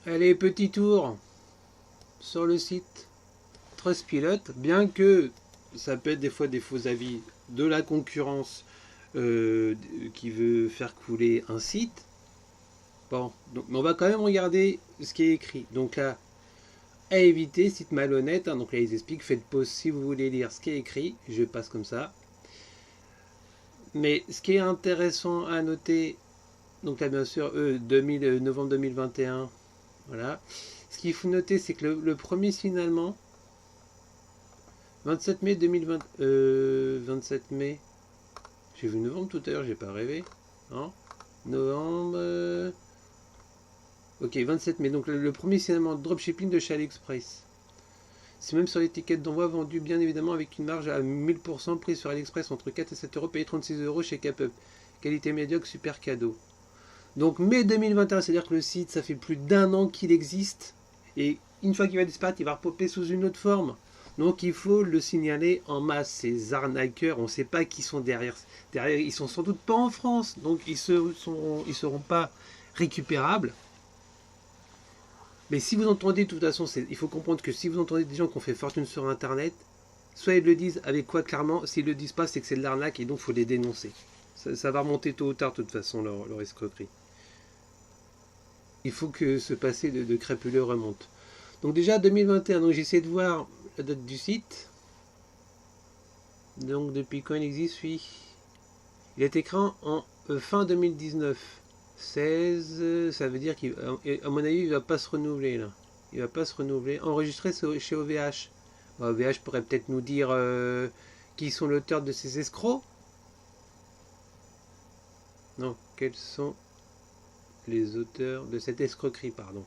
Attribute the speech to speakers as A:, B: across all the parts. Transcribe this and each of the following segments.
A: Allez, petit tour sur le site Trustpilot, bien que ça peut être des fois des faux avis de la concurrence qui veut faire couler un site. Bon, donc, mais on va quand même regarder ce qui est écrit. Donc là, à éviter, site malhonnête. Hein, donc là, ils expliquent, faites pause si vous voulez lire ce qui est écrit. Je passe comme ça. Mais ce qui est intéressant à noter, donc là, bien sûr, novembre 2021, voilà. Ce qu'il faut noter, c'est que le premier signalement, 27 mai 2020, 27 mai, j'ai vu novembre tout à l'heure, j'ai pas rêvé. Hein, novembre, ok, 27 mai, donc le premier signalement de dropshipping de chez AliExpress. C'est même sur l'étiquette d'envoi vendu bien évidemment avec une marge à 1000% prise sur AliExpress entre 4 et 7 euros, payé 36 euros chez CapUp. Qualité médiocre, super cadeau. Donc mai 2021, c'est-à-dire que le site, ça fait plus d'un an qu'il existe. Et une fois qu'il va disparaître, il va repopper sous une autre forme. Donc il faut le signaler en masse. Ces arnaqueurs, on ne sait pas qui sont derrière. Derrière, ils sont sans doute pas en France. Donc ils seront pas récupérables. Mais si vous entendez, de toute façon, il faut comprendre que si vous entendez des gens qui ont fait fortune sur Internet, soit ils le disent avec quoi clairement, s'ils le disent pas, c'est que c'est de l'arnaque et donc il faut les dénoncer. Ça va remonter tôt ou tard, de toute façon, leur escroquerie. Il faut que ce passé de crapuleux remonte. Donc déjà 2021, donc j'ai essayé de voir la date du site. Donc depuis quand il existe, oui. Il a été créé en fin 2019. 16, ça veut dire qu'à mon avis, il va pas se renouveler là. Il va pas se renouveler. Enregistré chez OVH. OVH pourrait peut-être nous dire qui sont l'auteur de ces escrocs. Non, quels sont les auteurs de cette escroquerie, pardon.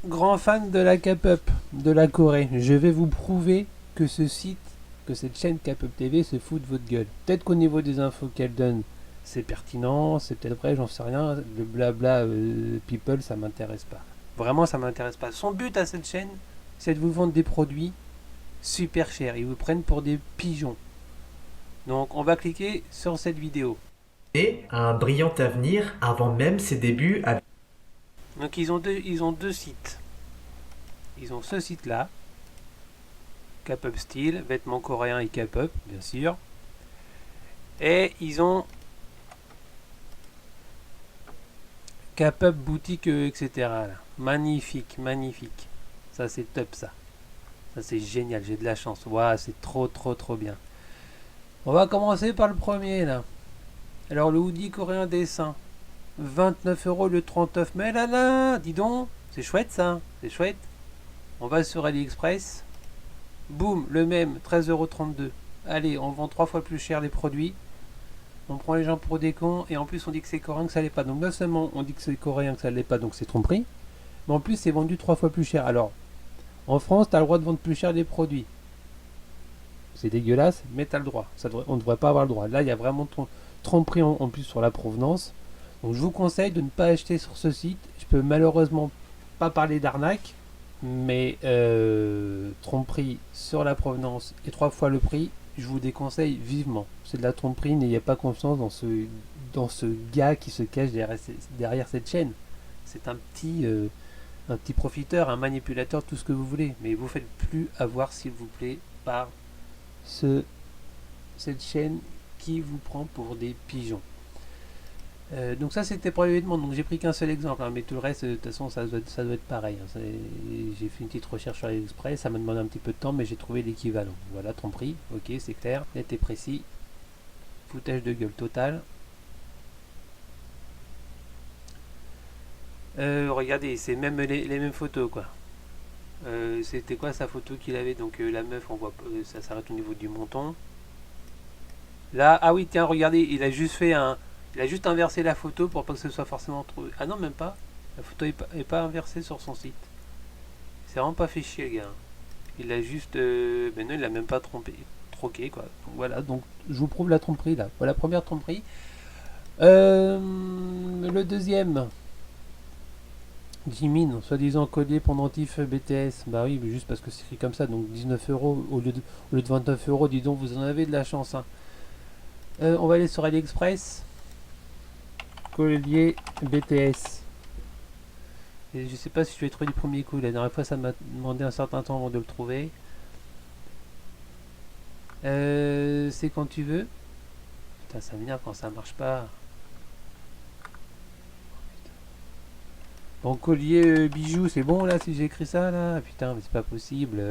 A: Grand fan de la K-pop de la Corée, je vais vous prouver que ce site, que cette chaîne K-pop TV se fout de votre gueule. Peut-être qu'au niveau des infos qu'elle donne, c'est pertinent, c'est peut-être vrai, j'en sais rien. Le blabla people, ça m'intéresse pas. Vraiment, ça m'intéresse pas. Son but à cette chaîne, c'est de vous vendre des produits super chers. Ils vous prennent pour des pigeons. Donc, on va cliquer sur cette vidéo.
B: Et un brillant avenir avant même ses débuts avec
A: Donc, ils ont deux sites. Ils ont ce site-là, K-pop Style, vêtements coréens et K-pop, bien sûr. Et ils ont K-pop boutique, etc. Là. Magnifique, magnifique. Ça, c'est top, ça. Ça, c'est génial, j'ai de la chance. Waouh, c'est trop, trop, trop bien. On va commencer par le premier, là. Alors, le hoodie coréen dessin. 29 euros le 39. Mais là, là, dis donc. C'est chouette, ça. C'est chouette. On va sur AliExpress. Boum, le même, 13,32 €. Allez, on vend 3 fois plus cher les produits. On prend les gens pour des cons et en plus on dit que c'est coréen que ça l'est pas. Donc non seulement on dit que c'est coréen que ça l'est pas, donc c'est tromperie, mais en plus c'est vendu 3 fois plus cher. Alors, en France, tu as le droit de vendre plus cher des produits. C'est dégueulasse, mais tu as le droit. On ne devrait pas avoir le droit. Là, il y a vraiment tromperie en plus sur la provenance. Donc je vous conseille de ne pas acheter sur ce site. Je peux malheureusement pas parler d'arnaque, mais tromperie sur la provenance et 3 fois le prix, je vous déconseille vivement. C'est de la tromperie, n'ayez pas confiance dans ce gars qui se cache derrière cette chaîne. C'est un petit profiteur, un manipulateur, tout ce que vous voulez. Mais vous faites plus avoir, s'il vous plaît, par cette chaîne qui vous prend pour des pigeons. Donc ça c'était pour l'événement, donc j'ai pris qu'un seul exemple, hein, mais tout le reste de toute façon ça doit être pareil. Hein. J'ai fait une petite recherche sur AliExpress, ça m'a demandé un petit peu de temps, mais j'ai trouvé l'équivalent. Voilà, tromperie, ok, c'est clair, net et précis, foutage de gueule total. Regardez, c'est même les mêmes photos quoi. C'était quoi sa photo qu'il avait, donc la meuf, on voit ça s'arrête au niveau du menton. Là, ah oui, tiens, regardez, il a juste inversé la photo pour pas que ce soit forcément trop. Ah non, même pas. La photo est pas inversée sur son site. C'est vraiment pas fait chier, le gars. Il a juste. Ben non, il a même pas troqué, quoi. Donc, voilà, donc je vous prouve la tromperie là. Voilà, première tromperie. Le deuxième. Jimin, soi-disant collier pendentif BTS. Bah oui, mais juste parce que c'est écrit comme ça. Donc 19 euros au lieu de 29 euros. Dis donc, vous en avez de la chance. Hein. On va aller sur AliExpress. Collier BTS. Et je sais pas si je vais trouver du premier coup. La dernière fois, ça m'a demandé un certain temps avant de le trouver. C'est quand tu veux. Putain, ça m'énerve quand ça marche pas. Bon, collier, bijou, c'est bon là si j'ai écrit ça là. Putain, mais c'est pas possible.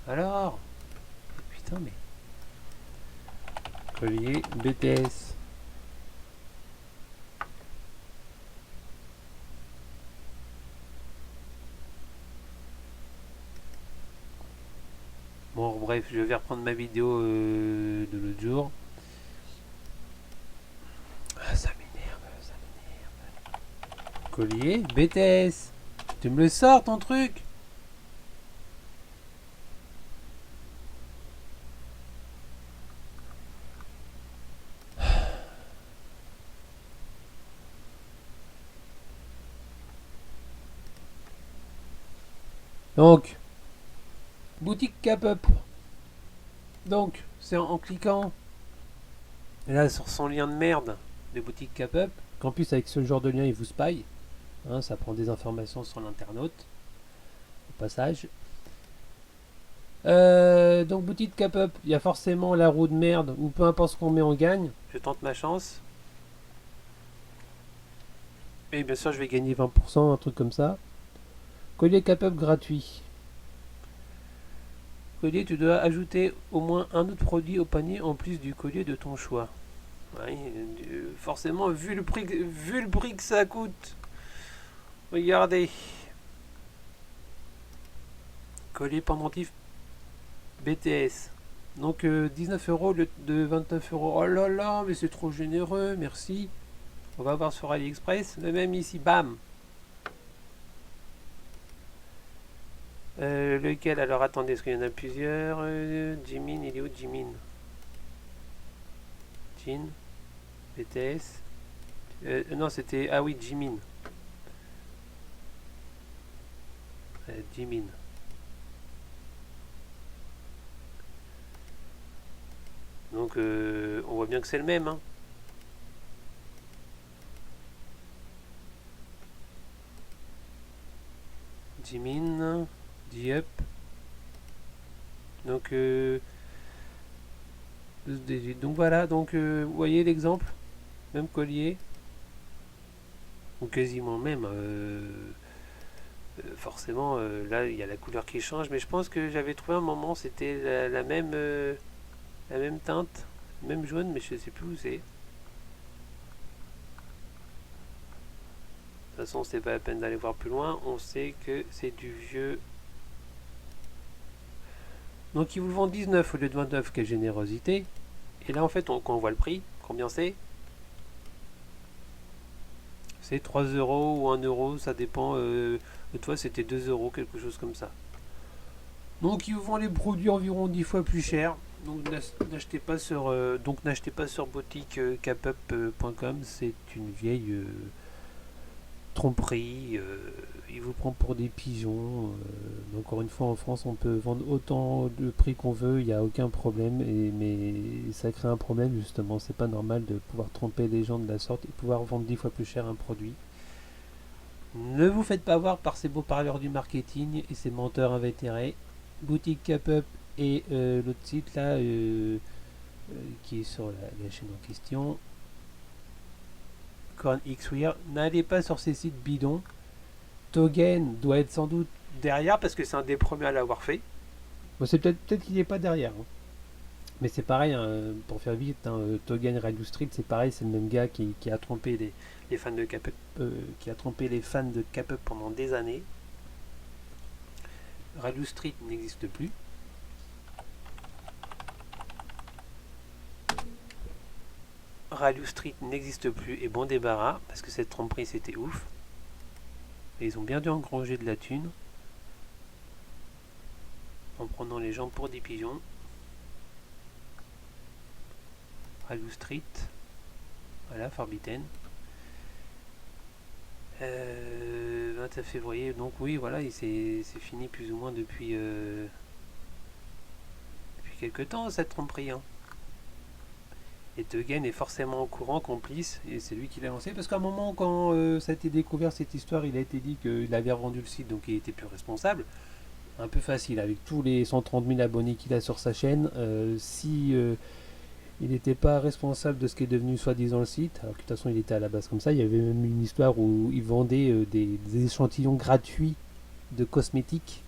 A: Alors. Putain, mais. Collier, BTS. Bon, bref, je vais reprendre ma vidéo de l'autre jour. Ah, ça m'énerve, ça m'énerve. Collier, BTS. Tu me le sors ton truc? Donc, boutique Cap-Up. Donc, c'est en cliquant là sur son lien de merde de boutique Cap-Up, qu'en plus avec ce genre de lien il vous spy. Hein, ça prend des informations sur l'internaute au passage. Donc boutique Cap-Up, il y a forcément la roue de merde ou peu importe ce qu'on met on gagne. Je tente ma chance. Et bien sûr je vais gagner 20%, un truc comme ça. Collier Cap-Up gratuit. Collier, tu dois ajouter au moins un autre produit au panier en plus du collier de ton choix. Ouais, forcément, vu le prix que ça coûte. Regardez. Collier pendentif BTS. Donc 19 euros au lieu de 29 euros. Oh là là, mais c'est trop généreux, merci. On va voir sur AliExpress. Le même ici, bam. Lequel? Alors attendez, est-ce qu'il y en a plusieurs? Jimin, il est où Jimin? Jin, BTS. Non, c'était. Ah oui, Jimin. Jimin. Donc on voit bien que c'est le même. Hein. Jimin, Diep. Donc voilà, donc vous voyez l'exemple, même collier, ou quasiment même. Forcément, là il y a la couleur qui change, mais je pense que j'avais trouvé un moment, c'était la même teinte, même jaune, mais je sais plus où c'est. De toute façon, c'est pas la peine d'aller voir plus loin, on sait que c'est du vieux. Donc ils vous le vendent 19 au lieu de 29, quelle générosité. Et là en fait, quand on voit le prix, combien c'est 3 euros ou 1 euro, ça dépend. De toi, c'était 2 euros, quelque chose comme ça. Donc ils vous vendent les produits environ 10 fois plus cher. Donc n'achetez pas sur boutique-capup.com, c'est une vieille tromperie. Il vous prend pour des pigeons. Encore une fois, en France, on peut vendre autant de prix qu'on veut, il n'y a aucun problème. Mais ça crée un problème justement. C'est pas normal de pouvoir tromper les gens de la sorte et pouvoir vendre 10 fois plus cher un produit. Ne vous faites pas voir par ces beaux parleurs du marketing et ces menteurs invétérés. Boutique Cap-Up et l'autre site là qui est sur la chaîne en question. Corn X-Wear. N'allez pas sur ces sites bidons. Togen doit être sans doute derrière parce que c'est un des premiers à l'avoir fait. Bon, c'est peut-être qu'il n'est pas derrière. Hein. Mais c'est pareil, hein, pour faire vite, hein, Togen Radio Street, c'est pareil, c'est le même gars qui a trompé les fans de Cap-Up, qui a trompé les fans de Cap-Up pendant des années. Radio Street n'existe plus. Radio Street n'existe plus et bon débarras parce que cette tromperie c'était ouf. Et ils ont bien dû engranger de la thune en prenant les gens pour des pigeons. Radio Street, voilà, Forbidden. 29 février, donc oui, voilà, c'est fini plus ou moins depuis quelques temps cette tromperie. Hein. Et Teugen est forcément au courant, complice, et c'est lui qui l'a lancé. Parce qu'à un moment, quand ça a été découvert cette histoire, il a été dit qu'il avait revendu le site, donc il était plus responsable. Un peu facile, avec tous les 130 000 abonnés qu'il a sur sa chaîne. Si il n'était pas responsable de ce qui est devenu soi-disant le site, alors que de toute façon il était à la base comme ça, il y avait même une histoire où il vendait des échantillons gratuits de cosmétiques.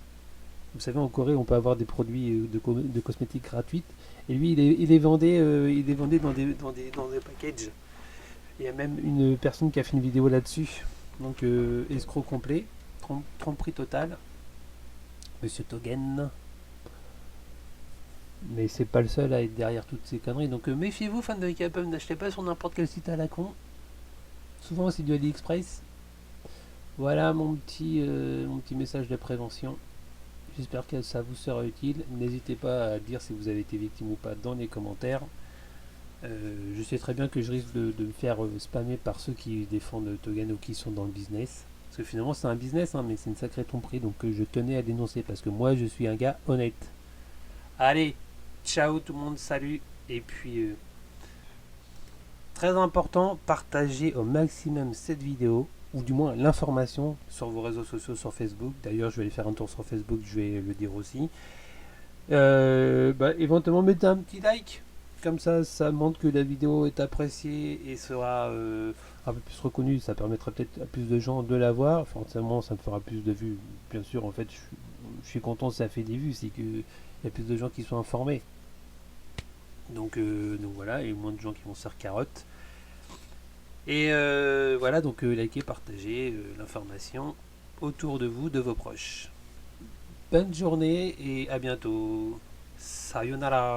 A: Vous savez, en Corée, on peut avoir des produits de cosmétiques gratuites. Et lui, il les vendait dans des packages. Il y a même une personne qui a fait une vidéo là-dessus. Donc, escroc complet, tromperie totale. Monsieur Togen. Mais c'est pas le seul à être derrière toutes ces conneries. Donc, méfiez-vous, fans de K-pop, n'achetez pas sur n'importe quel site à la con. Souvent, c'est du AliExpress. Voilà mon petit message de prévention. J'espère que ça vous sera utile. N'hésitez pas à dire si vous avez été victime ou pas dans les commentaires. Je sais très bien que je risque de me faire spammer par ceux qui défendent Togen ou qui sont dans le business. Parce que finalement c'est un business, hein, mais c'est une sacrée tromperie. Donc je tenais à dénoncer parce que moi je suis un gars honnête. Allez, ciao tout le monde, salut. Et puis, très important, partagez au maximum cette vidéo. Ou du moins l'information sur vos réseaux sociaux, sur Facebook. D'ailleurs, je vais aller faire un tour sur Facebook, je vais le dire aussi. Éventuellement, mettez un petit like. Comme ça montre que la vidéo est appréciée et sera un peu plus reconnue. Ça permettra peut-être à plus de gens de la voir. Forcément, ça me fera plus de vues. Bien sûr, en fait, je suis content si ça fait des vues. C'est qu'il y a plus de gens qui sont informés. Donc voilà, et moins de gens qui vont se faire carotte. Et voilà, donc likez, partagez l'information autour de vous, de vos proches. Bonne journée et à bientôt. Sayonara.